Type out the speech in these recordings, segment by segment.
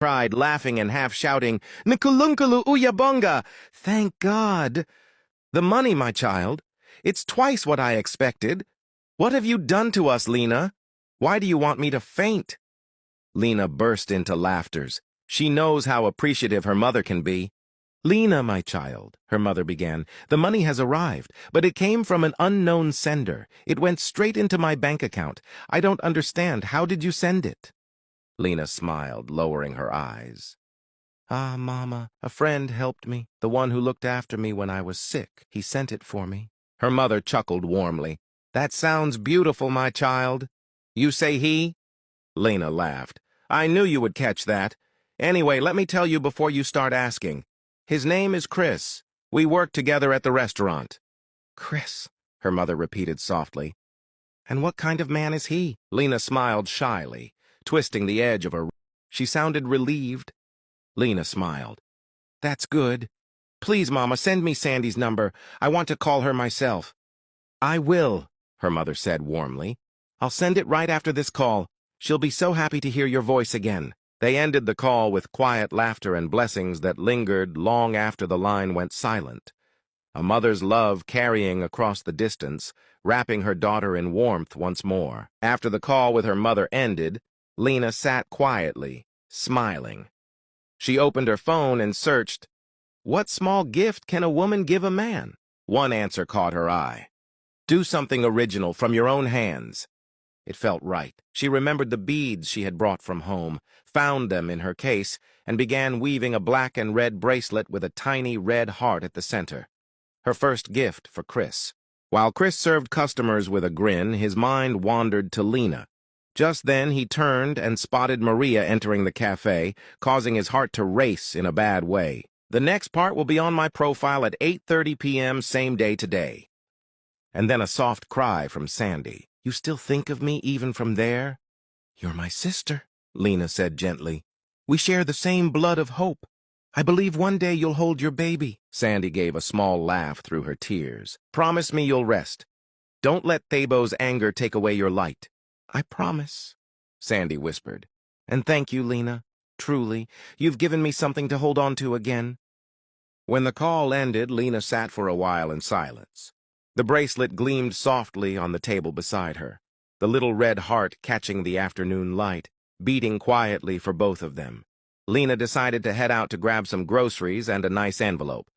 cried, laughing and half shouting, "Nkulunkalu uyabonga! Thank God! The money, my child. It's twice what I expected. What have you done to us, Lena? Why do you want me to faint?" Lena burst into laughter. She knows how appreciative her mother can be. "Lena, my child," her mother began, "the money has arrived, but it came from an unknown sender. It went straight into my bank account. I don't understand. How did you send it?" Lena smiled, lowering her eyes. "Ah, Mama, a friend helped me, the one who looked after me when I was sick. He sent it for me." Her mother chuckled warmly. "That sounds beautiful, my child." "You say he?" Lena laughed. "I knew you would catch that. Anyway, let me tell you before you start asking. His name is Chris. We work together at the restaurant." "Chris," her mother repeated softly. "And what kind of man is he?" Lena smiled shyly, twisting the edge of her. She sounded relieved. Lena smiled. "That's good. Please, Mama, send me Sandy's number. I want to call her myself." "I will," her mother said warmly. "I'll send it right after this call. She'll be so happy to hear your voice again." They ended the call with quiet laughter and blessings that lingered long after the line went silent. A mother's love carrying across the distance, wrapping her daughter in warmth once more. After the call with her mother ended, Lena sat quietly, smiling. She opened her phone and searched, "What small gift can a woman give a man?" One answer caught her eye. "Do something original from your own hands." It felt right. She remembered the beads she had brought from home, found them in her case, and began weaving a black and red bracelet with a tiny red heart at the center. Her first gift for Chris. While Chris served customers with a grin, his mind wandered to Lena. Just then he turned and spotted Maria entering the cafe, causing his heart to race in a bad way. "The next part will be on my profile at 8:30 p.m. same day today." And then a soft cry from Sandy. "You still think of me even from there?" "You're my sister," Lena said gently. "We share the same blood of hope. I believe one day you'll hold your baby." Sandy gave a small laugh through her tears. "Promise me you'll rest. Don't let Thabo's anger take away your light." "I promise," Sandy whispered. "And thank you, Lena. Truly, you've given me something to hold on to again." When the call ended, Lena sat for a while in silence. The bracelet gleamed softly on the table beside her, the little red heart catching the afternoon light, beating quietly for both of them. Lena decided to head out to grab some groceries and a nice envelope.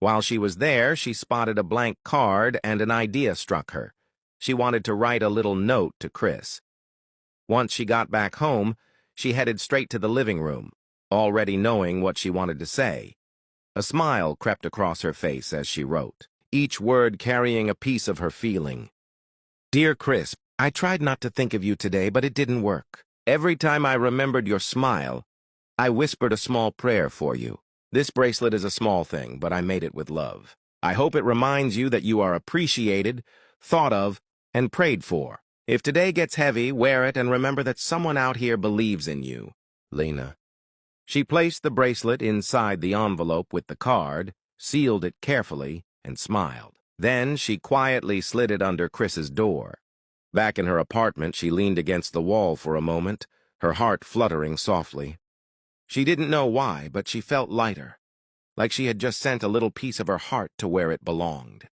While she was there, she spotted a blank card and an idea struck her. She wanted to write a little note to Chris. Once she got back home, she headed straight to the living room, already knowing what she wanted to say. A smile crept across her face as she wrote, each word carrying a piece of her feeling. "Dear Chris, I tried not to think of you today, but it didn't work. Every time I remembered your smile, I whispered a small prayer for you. This bracelet is a small thing, but I made it with love. I hope it reminds you that you are appreciated, thought of, and prayed for. If today gets heavy, wear it and remember that someone out here believes in you. Lena." She placed the bracelet inside the envelope with the card, sealed it carefully, and smiled. Then she quietly slid it under Chris's door. Back in her apartment, she leaned against the wall for a moment, her heart fluttering softly. She didn't know why, but she felt lighter, like she had just sent a little piece of her heart to where it belonged.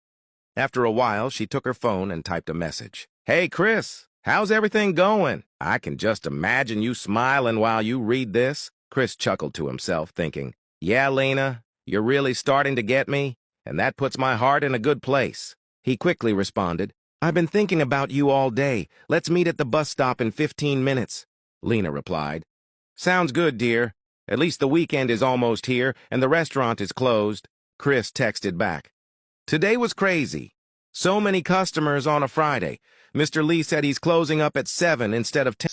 After a while, she took her phone and typed a message. "Hey, Chris, how's everything going? I can just imagine you smiling while you read this." Chris chuckled to himself, thinking, "Yeah, Lena, you're really starting to get me, and that puts my heart in a good place." He quickly responded, "I've been thinking about you all day. Let's meet at the bus stop in 15 minutes. Lena replied, "Sounds good, dear. At least the weekend is almost here, and the restaurant is closed." Chris texted back, "Today was crazy. So many customers on a Friday. Mr. Lee said he's closing up at 7 instead of 10.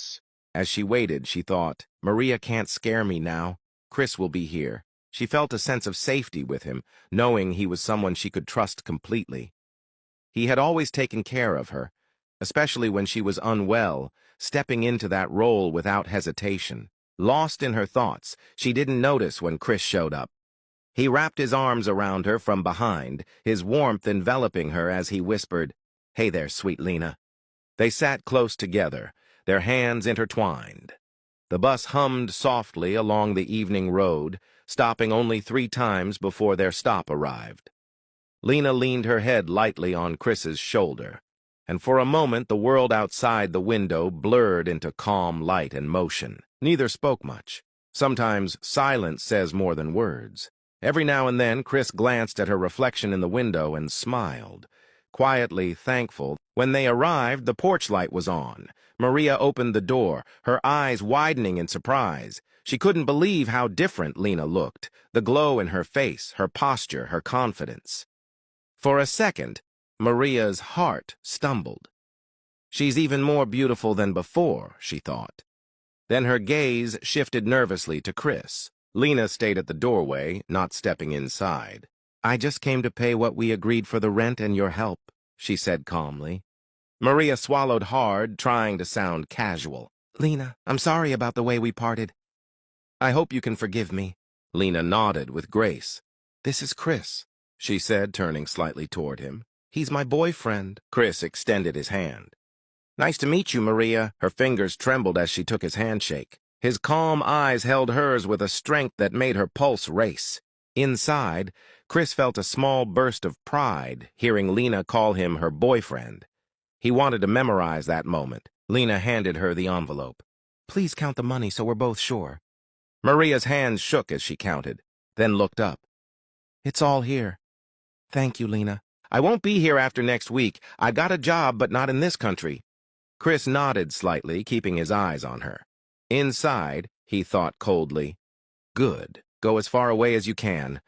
As she waited, she thought, "Maria can't scare me now. Chris will be here." She felt a sense of safety with him, knowing he was someone she could trust completely. He had always taken care of her, especially when she was unwell, stepping into that role without hesitation. Lost in her thoughts, she didn't notice when Chris showed up. He wrapped his arms around her from behind, his warmth enveloping her as he whispered, "Hey there, sweet Lena." They sat close together, their hands intertwined. The bus hummed softly along the evening road, stopping only 3 times before their stop arrived. Lena leaned her head lightly on Chris's shoulder, and for a moment the world outside the window blurred into calm light and motion. Neither spoke much. Sometimes silence says more than words. Every now and then Chris glanced at her reflection in the window and smiled, quietly thankful. When they arrived, the porch light was on. Maria opened the door, her eyes widening in surprise. She couldn't believe how different Lena looked, the glow in her face, her posture, her confidence. For a second, Maria's heart stumbled. She's even more beautiful than before, she thought. Then her gaze shifted nervously to Chris. Lena stayed at the doorway, not stepping inside. "I just came to pay what we agreed for the rent and your help," she said calmly. Maria swallowed hard, trying to sound casual. "Lena, I'm sorry about the way we parted. I hope you can forgive me." Lena nodded with grace. "This is Chris," she said, turning slightly toward him. "He's my boyfriend." Chris extended his hand. "Nice to meet you, Maria." Her fingers trembled as she took his handshake. His calm eyes held hers with a strength that made her pulse race. Inside, Chris felt a small burst of pride, hearing Lena call him her boyfriend. He wanted to memorize that moment. Lena handed her the envelope. "Please count the money so we're both sure." Maria's hands shook as she counted, then looked up. "It's all here. Thank you, Lena. I won't be here after next week. I got a job, but not in this country." Chris nodded slightly, keeping his eyes on her. Inside, he thought coldly, "Good. Go as far away as you can.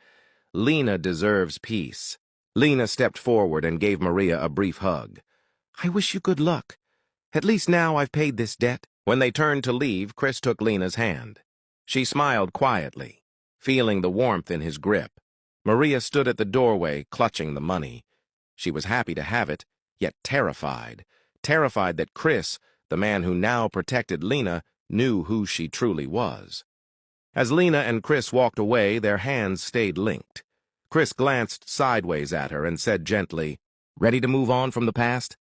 Lena deserves peace." Lena stepped forward and gave Maria a brief hug. "I wish you good luck. At least now I've paid this debt." When they turned to leave, Chris took Lena's hand. She smiled quietly, feeling the warmth in his grip. Maria stood at the doorway, clutching the money. She was happy to have it, yet terrified. Terrified that Chris, the man who now protected Lena, knew who she truly was. As Lena and Chris walked away, their hands stayed linked. Chris glanced sideways at her and said gently, "Ready to move on from the past?"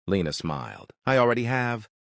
Lena smiled. "I already have."